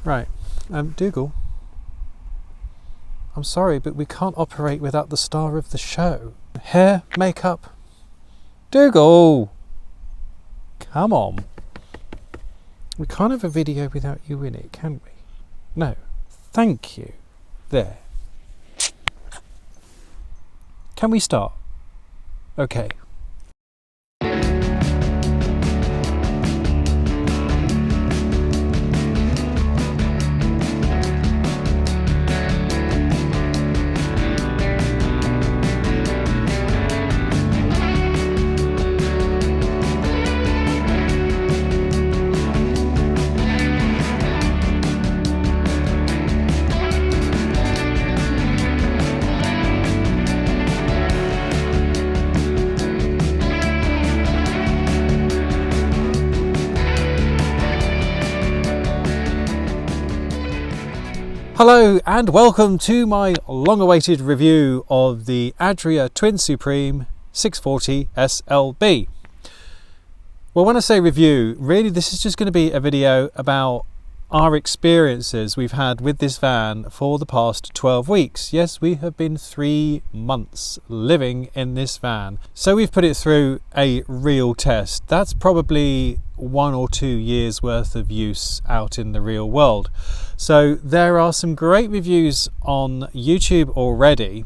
Right, Dougal, I'm sorry, but we can't operate without the star of the show. Hair, makeup. Dougal! Come on. We can't have a video without you in it, can we? No. Thank you. There. Can we start? Okay. Hello and welcome to my long-awaited review of the Adria Twin Supreme 640 SLB. Well, when I say review, really this is just going to be a video about our experiences we've had with this van for the past 12 weeks. Yes, we have been 3 months living in this van. So we've put it through a real test. That's probably 1 or 2 years worth of use out in the real world. So there are some great reviews on YouTube already,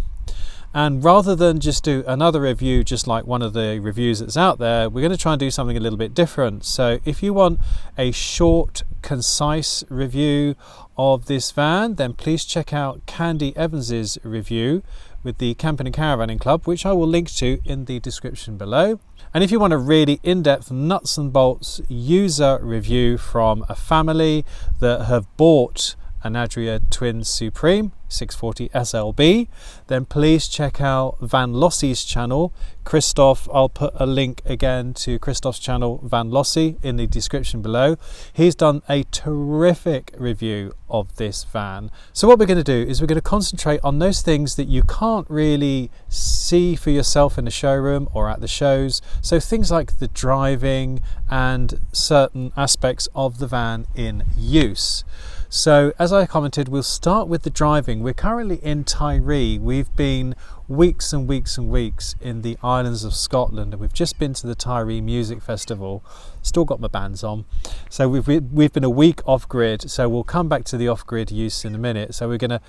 and rather than just do another review just like one of the reviews that's out there, we're going to try and do something a little bit different. So if you want a short, concise review of this van, then please check out Candy Evans's review with the Camping and Caravanning Club, which I will link to in the description below. And if you want a really in-depth nuts and bolts user review from a family that have bought an Adria Twin Supreme 640 SLB, then please check out Van Lossie's channel. Christoph, I'll put a link again to Christoph's channel, Van Lossie, in the description below. He's done a terrific review of this van. So what we're going to do is we're going to concentrate on those things that you can't really see for yourself in the showroom or at the shows. So things like the driving and certain aspects of the van in use. So as I commented, we'll start with the driving. We're currently in Tiree. We've been weeks and weeks and weeks in the islands of Scotland, and we've just been to the Tiree Music Festival. Still got my bands on. So we've been a week off grid. So we'll come back to the off grid use in a minute. So we're going to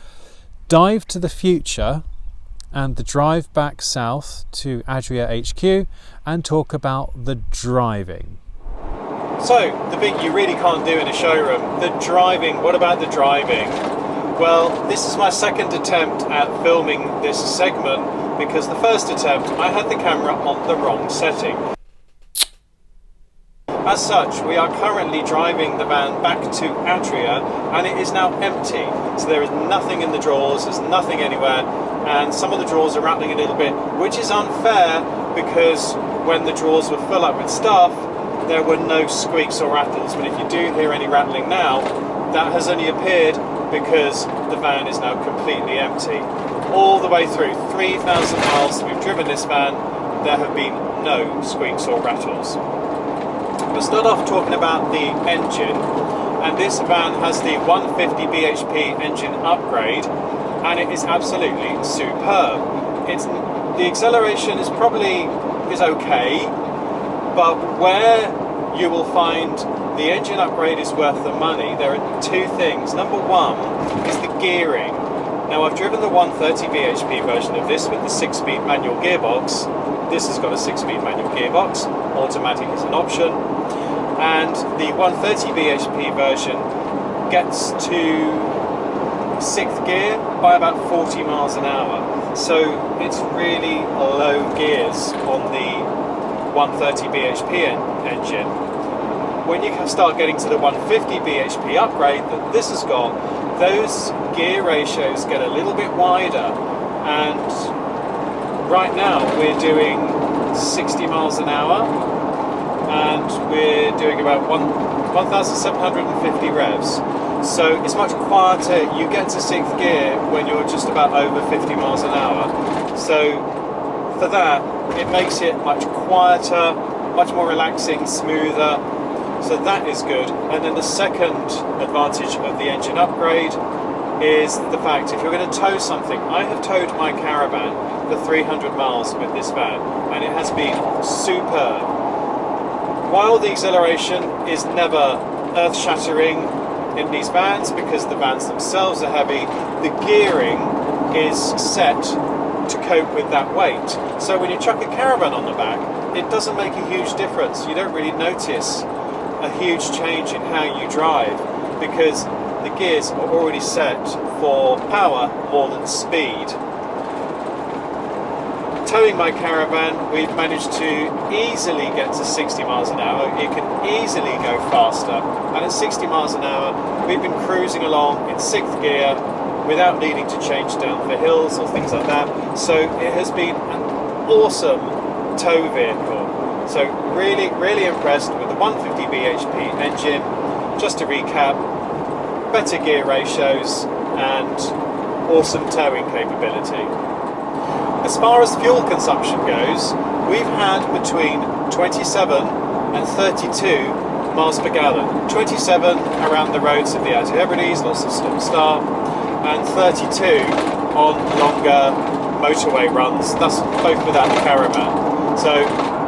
dive to the future and the drive back south to Adria HQ and talk about the driving. So, the bit you really can't do in a showroom, the driving. What about the driving? Well, this is my second attempt at filming this segment because the first attempt I had the camera on the wrong setting. As such, we are currently driving the van back to Adria and it is now empty. So there is nothing in the drawers, there's nothing anywhere, and some of the drawers are rattling a little bit, which is unfair because when the drawers were full up with stuff, there were no squeaks or rattles. But if you do hear any rattling now, that has only appeared because the van is now completely empty. All the way through 3,000 miles that we've driven this van, there have been no squeaks or rattles. We'll start off talking about the engine, and this van has the 150 bhp engine upgrade, and it is absolutely superb. The acceleration is okay, but where you will find the engine upgrade is worth the money, there are two things. Number one is the gearing. Now I've driven the 130 bhp version of this with the 6-speed manual gearbox. This has got a 6-speed manual gearbox, automatic is an option, and the 130 bhp version gets to 6th gear by about 40 miles an hour. So it's really low gears on the 130 bhp engine. When you start getting to the 150 bhp upgrade that this has got, those gear ratios get a little bit wider, and right now we're doing 60 miles an hour and we're doing about 1,750 revs. So it's much quieter. You get to 6th gear when you're just about over 50 miles an hour. So for that, it makes it much quieter, much more relaxing, smoother. So that is good. And then the second advantage of the engine upgrade is the fact if you're going to tow something, I have towed my caravan for 300 miles with this van and it has been superb. While the exhilaration is never earth-shattering in these vans because the vans themselves are heavy, the gearing is set to cope with that weight. So when you chuck a caravan on the back, it doesn't make a huge difference. You don't really notice a huge change in how you drive because the gears are already set for power more than speed. Towing my caravan, we've managed to easily get to 60 miles an hour. It can easily go faster, and at 60 miles an hour we've been cruising along in 6th gear without needing to change down for hills or things like that. So it has been an awesome tow vehicle. So really impressed with the 150 bhp engine. Just to recap, better gear ratios and awesome towing capability. As far as fuel consumption goes, we've had between 27 and 32 miles per gallon. 27 around the roads of the Outer Hebrides, lots of stop-start, and 32 on longer motorway runs, that's both without the caravan. So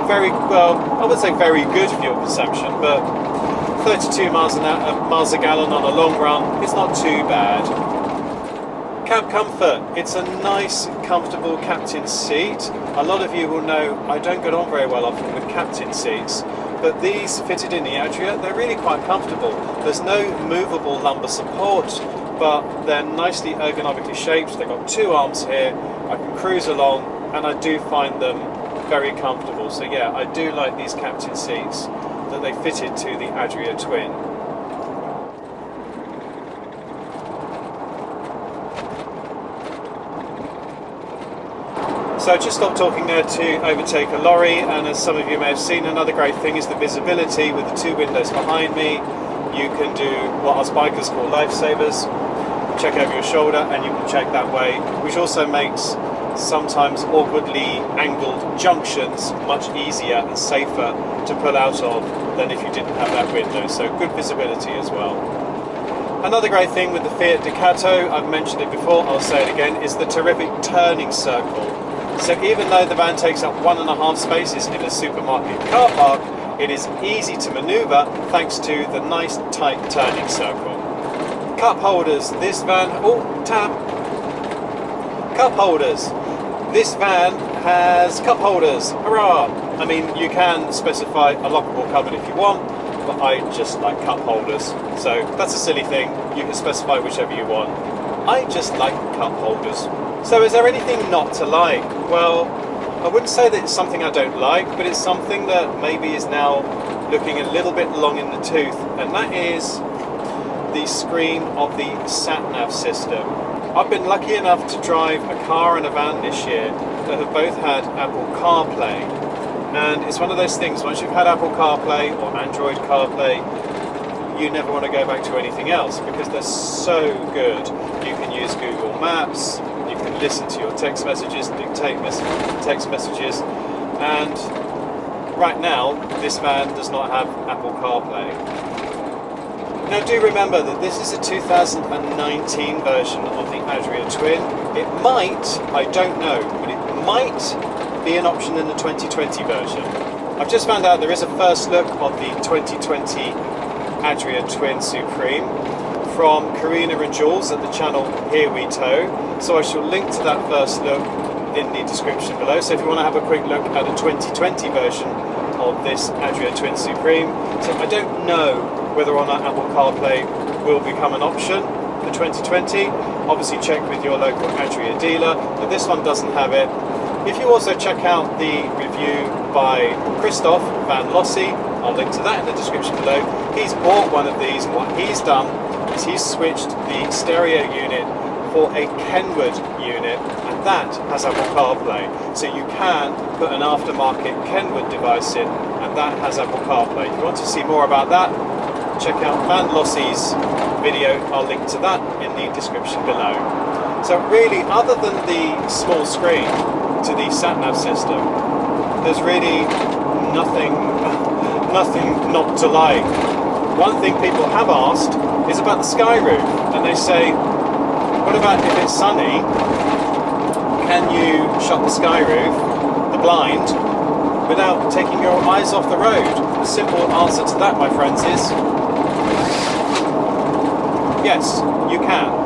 very, well, I would say very good fuel consumption, but 32 miles a gallon on a long run, it's not too bad. Cab comfort, it's a nice, comfortable captain seat. A lot of you will know I don't get on very well often with captain seats, but these fitted in the Adria, they're really quite comfortable. There's no movable lumbar support, but they're nicely ergonomically shaped. They've got 2 arms here, I can cruise along, and I do find them very comfortable. So yeah, I do like these captain seats that they fitted to the Adria Twin. So I just stopped talking there to overtake a lorry, and as some of you may have seen, another great thing is the visibility with the 2 windows behind me. You can do what us bikers call lifesavers, check over your shoulder and you can check that way, which also makes sometimes awkwardly angled junctions much easier and safer to pull out of than if you didn't have that window, so good visibility as well. Another great thing with the Fiat Ducato, I've mentioned it before, I'll say it again, is the terrific turning circle. So even though the van takes up 1.5 spaces in a supermarket car park, it is easy to manoeuvre thanks to the nice tight turning circle. Cup holders, this van, cup holders. This van has cup holders, hurrah! I mean, you can specify a lockable cupboard if you want, but I just like cup holders. So that's a silly thing, you can specify whichever you want. I just like cup holders. So is there anything not to like? Well, I wouldn't say that it's something I don't like, but it's something that maybe is now looking a little bit long in the tooth, and that is the screen of the sat-nav system. I've been lucky enough to drive a car and a van this year that have both had Apple CarPlay, and it's one of those things, once you've had Apple CarPlay or Android CarPlay, you never want to go back to anything else because they're so good. You can use Google Maps, you can listen to your text messages, dictate text messages, and right now this van does not have Apple CarPlay. Now do remember that this is a 2019 version of the Adria Twin. It might, I don't know, but it might be an option in the 2020 version. I've just found out there is a first look of the 2020 Adria Twin Supreme from Karina and Jules at the channel Here We Tow, so I shall link to that first look in the description below. So if you want to have a quick look at the 2020 version of this Adria Twin Supreme. So I don't know whether or not Apple CarPlay will become an option for 2020. Obviously check with your local Adria dealer, but this one doesn't have it. If you also check out the review by Christoph Van Lossie, I'll link to that in the description below. He's bought one of these, and what he's done is he's switched the stereo unit for a Kenwood unit, and that has Apple CarPlay. So you can put an aftermarket Kenwood device in, and that has Apple CarPlay. If you want to see more about that, check out Van Lossie's video, I'll link to that in the description below. So really, other than the small screen to the sat-nav system, there's really nothing nothing not to like. One thing people have asked is about the sky roof, and they say, what about if it's sunny? Can you shut the sky roof, the blind, without taking your eyes off the road? The simple answer to that, my friends, is yes, you can.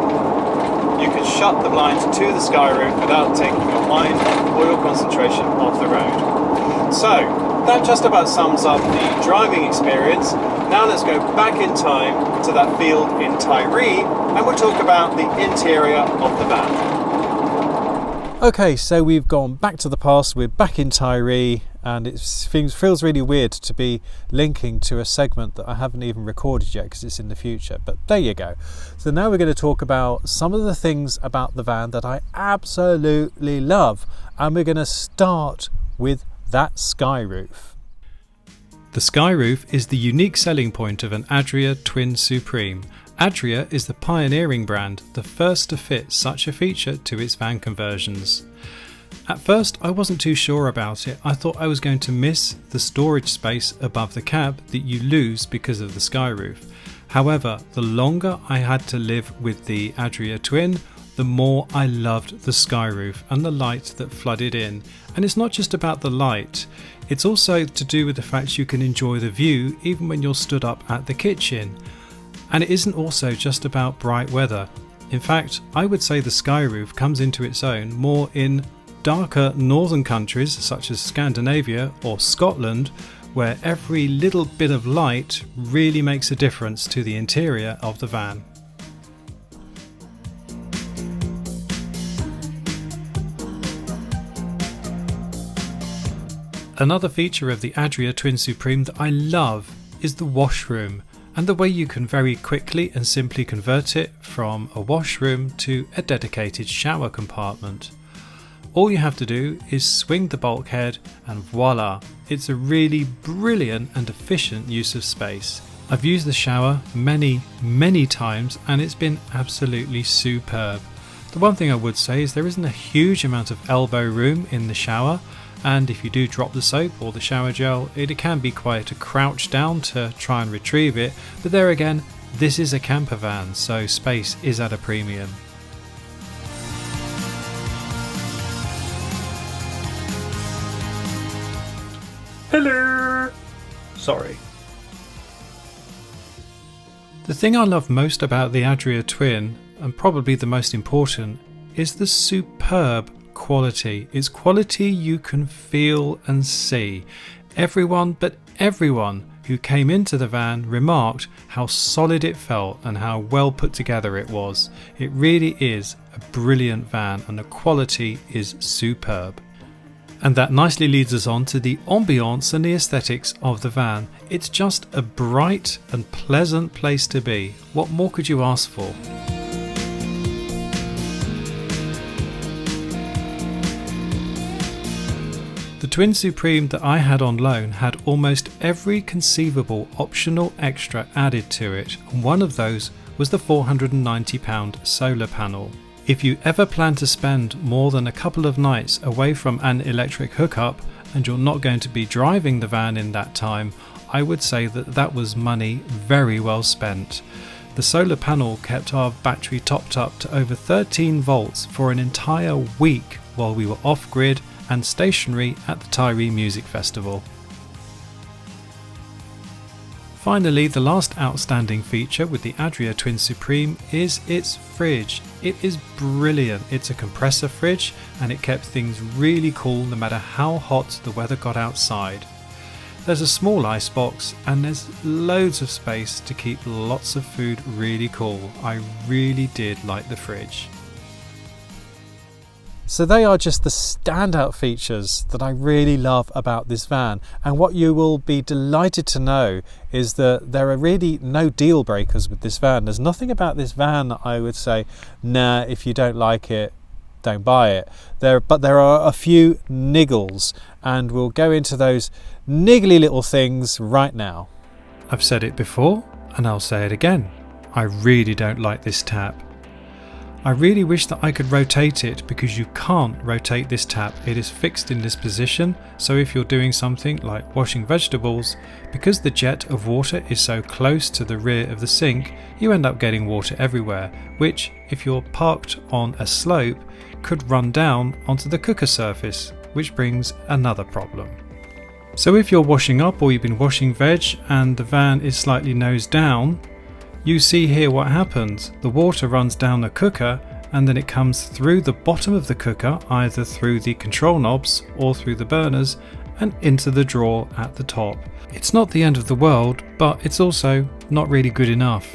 You can shut the blind to the sky roof without taking your mind or your concentration off the road. So, that just about sums up the driving experience. Now let's go back in time to that field in Tyree, and we'll talk about the interior of the van. Okay, so we've gone back to the past, we're back in Tyree, and it feels really weird to be linking to a segment that I haven't even recorded yet because it's in the future, but there you go. So now we're going to talk about some of the things about the van that I absolutely love, and we're going to start with that sky roof. The sky roof is the unique selling point of an Adria Twin Supreme. Adria is the pioneering brand, the first to fit such a feature to its van conversions. At first I wasn't too sure about it. I thought I was going to miss the storage space above the cab that you lose because of the sky roof. However, the longer I had to live with the Adria Twin, the more I loved the sky roof and the light that flooded in. And it's not just about the light, it's also to do with the fact you can enjoy the view even when you're stood up at the kitchen. And it isn't also just about bright weather. In fact, I would say the sky roof comes into its own more in darker northern countries such as Scandinavia or Scotland, where every little bit of light really makes a difference to the interior of the van. Another feature of the Adria Twin Supreme that I love is the washroom, and the way you can very quickly and simply convert it from a washroom to a dedicated shower compartment. All you have to do is swing the bulkhead and voila, it's a really brilliant and efficient use of space. I've used the shower many times and it's been absolutely superb. The one thing I would say is there isn't a huge amount of elbow room in the shower, and if you do drop the soap or the shower gel, it can be quite a crouch down to try and retrieve it, but there again, this is a camper van, so space is at a premium. Hello! Sorry. The thing I love most about the Adria Twin, and probably the most important, is the superb quality. It's quality you can feel and see. Everyone who came into the van remarked how solid it felt and how well put together it was. It really is a brilliant van and the quality is superb. And that nicely leads us on to the ambiance and the aesthetics of the van. It's just a bright and pleasant place to be. What more could you ask for? The Twin Supreme that I had on loan had almost every conceivable optional extra added to it, and one of those was the £490 solar panel. If you ever plan to spend more than a couple of nights away from an electric hookup and you're not going to be driving the van in that time, I would say that was money very well spent. The solar panel kept our battery topped up to over 13 volts for an entire week while we were off-grid and stationary at the Tyree Music Festival. Finally, the last outstanding feature with the Adria Twin Supreme is its fridge. It is brilliant. It's a compressor fridge and it kept things really cool no matter how hot the weather got outside. There's a small ice box and there's loads of space to keep lots of food really cool. I really did like the fridge. So they are just the standout features that I really love about this van, and what you will be delighted to know is that there are really no deal breakers with this van. There's nothing about this van that I would say, nah, if you don't like it, don't buy it. But there are a few niggles, and we'll go into those niggly little things right now. I've said it before and I'll say it again. I really don't like this tap. I really wish that I could rotate it, because you can't rotate this tap. It is fixed in this position, so if you're doing something like washing vegetables, because the jet of water is so close to the rear of the sink, you end up getting water everywhere, which, if you're parked on a slope, could run down onto the cooker surface, which brings another problem. So if you're washing up, or you've been washing veg and the van is slightly nose down, you see here what happens. The water runs down the cooker and then it comes through the bottom of the cooker, either through the control knobs or through the burners, and into the drawer at the top. It's not the end of the world, but it's also not really good enough.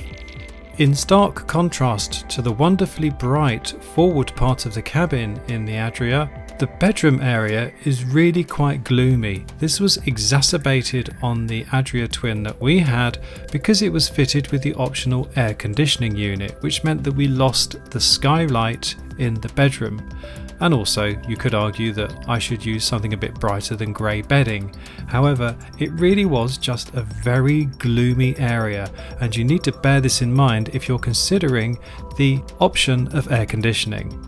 In stark contrast to the wonderfully bright forward part of the cabin in the Adria, the bedroom area is really quite gloomy. This was exacerbated on the Adria Twin that we had because it was fitted with the optional air conditioning unit, which meant that we lost the skylight in the bedroom. And also, you could argue that I should use something a bit brighter than grey bedding. However, it really was just a very gloomy area, and you need to bear this in mind if you're considering the option of air conditioning.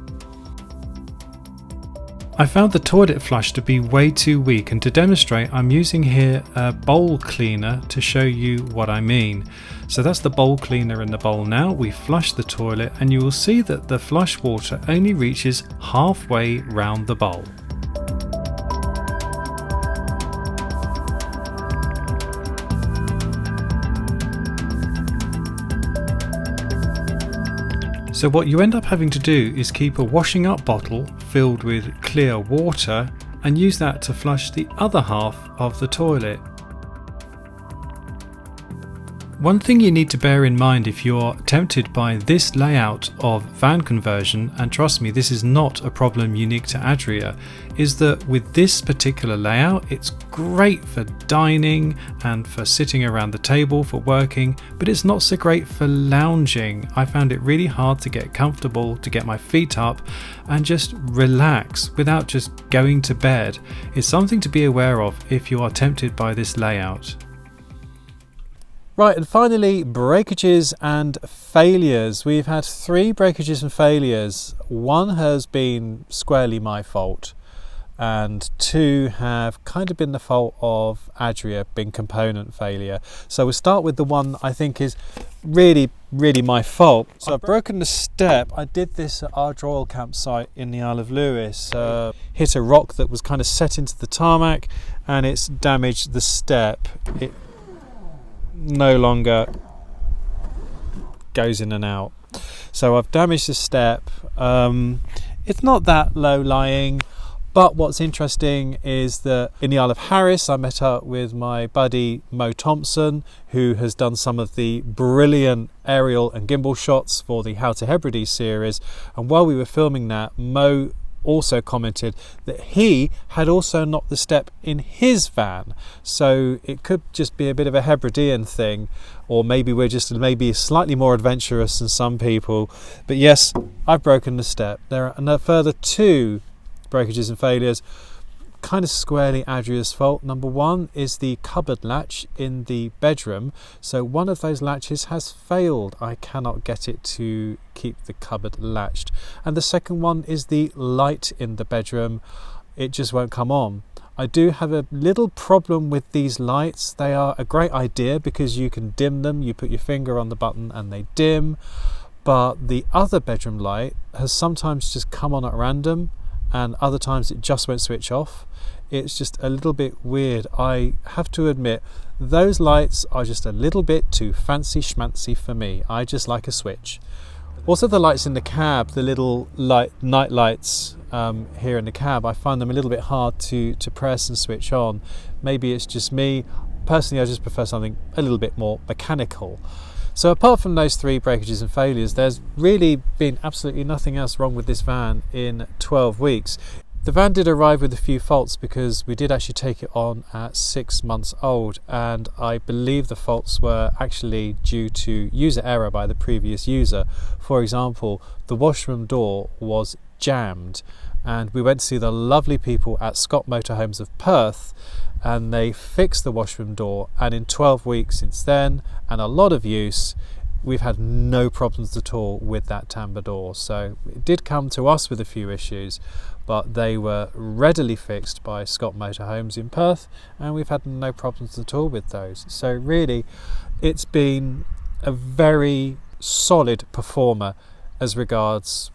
I found the toilet flush to be way too weak, and to demonstrate, I'm using here a bowl cleaner to show you what I mean. So that's the bowl cleaner in the bowl now. We flush the toilet and you will see that the flush water only reaches halfway round the bowl. So what you end up having to do is keep a washing up bottle filled with clear water and use that to flush the other half of the toilet. One thing you need to bear in mind if you're tempted by this layout of van conversion, and trust me, this is not a problem unique to Adria, is that with this particular layout, it's great for dining and for sitting around the table for working, but it's not so great for lounging. I found it really hard to get comfortable, to get my feet up and just relax without just going to bed. It's something to be aware of if you are tempted by this layout. Right, and finally, breakages and failures. We've had 3 breakages and failures. 1 has been squarely my fault, and 2 have kind of been the fault of Adria, being component failure. So we'll start with the one I think is really my fault. So I've broken the step. I did this at our Royal campsite in the Isle of Lewis. Hit a rock that was kind of set into the tarmac, and it's damaged the step. It no longer goes in and out, so I've damaged the step. It's not that low lying, but what's interesting is that in the Isle of Harris I met up with my buddy Mo Thompson, who has done some of the brilliant aerial and gimbal shots for the How to Hebrides series, and while we were filming that, Mo also commented that he had also knocked the step in his van. So it could just be a bit of a Hebridean thing, or maybe we're just maybe slightly more adventurous than some people. But yes, I've broken the step. There are a further 2 breakages and failures, kind of squarely Adria's fault. Number 1 is the cupboard latch in the bedroom. So one of those latches has failed. I cannot get it to keep the cupboard latched. And the second one is the light in the bedroom. It just won't come on. I do have a little problem with these lights. They are a great idea because you can dim them. You put your finger on the button and they dim. But the other bedroom light has sometimes just come on at random, and other times it just won't switch off. It's just a little bit weird. I have to admit, those lights are just a little bit too fancy schmancy for me. I just like a switch. Also the lights in the cab, the little night lights here in the cab, I find them a little bit hard to press and switch on. Maybe it's just me. Personally, I just prefer something a little bit more mechanical. So apart from those 3 breakages and failures, there's really been absolutely nothing else wrong with this van in 12 weeks. The van did arrive with a few faults because we did actually take it on at 6 months old, and I believe the faults were actually due to user error by the previous user. For example, the washroom door was jammed, and we went to see the lovely people at Scott Motorhomes of Perth, and they fixed the washroom door, and in 12 weeks since then and a lot of use, we've had no problems at all with that tambour door. So it did come to us with a few issues, but they were readily fixed by Scott Motorhomes in Perth, and we've had no problems at all with those. So really, it's been a very solid performer as regards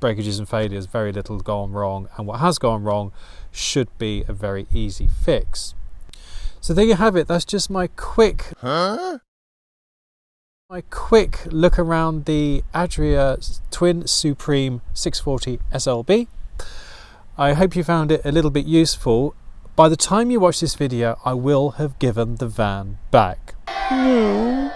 breakages and failures. Very little gone wrong, and what has gone wrong should be a very easy fix. So there you have it. That's just my quick look around the Adria Twin Supreme 640 SLB. I hope you found it a little bit useful. By the time you watch this video, I will have given the van back. No.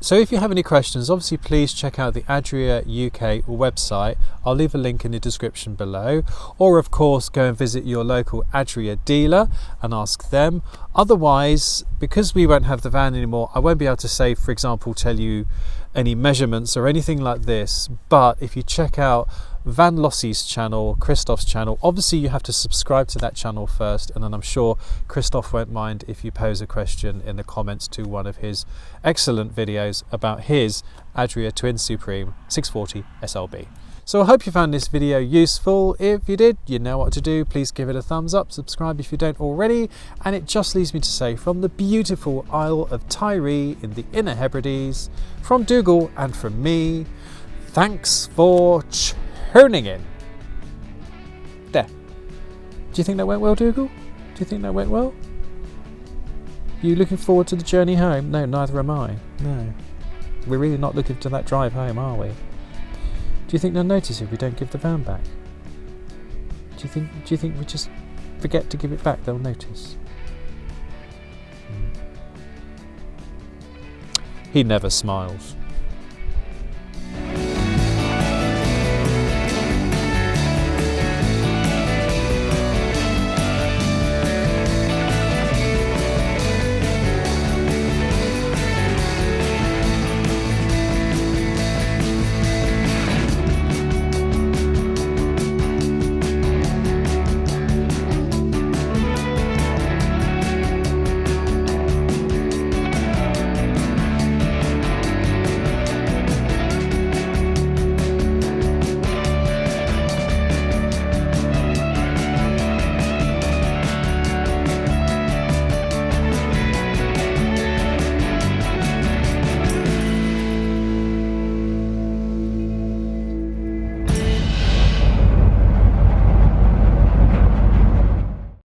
So if you have any questions, obviously please check out the Adria UK website. I'll leave a link in the description below. Or of course, go and visit your local Adria dealer and ask them. Otherwise, because we won't have the van anymore, I won't be able to say, for example, tell you any measurements or anything like this. But if you check out Van Lossie's channel, Christoph's channel, obviously you have to subscribe to that channel first, and then I'm sure Christoph won't mind if you pose a question in the comments to one of his excellent videos about his Adria Twin Supreme 640 SLB. So I hope you found this video useful. If you did, you know what to do. Please give it a thumbs up, subscribe if you don't already, and it just leaves me to say, from the beautiful Isle of Tiree in the Inner Hebrides, from Dougal and from me, thanks for tuning in. There. Do you think that went well, Dougal? Do you think that went well? Are you looking forward to the journey home? No, neither am I. No. We're really not looking to that drive home, are we? Do you think they'll notice if we don't give the van back? Do you think we just forget to give it back, they'll notice? He never smiles.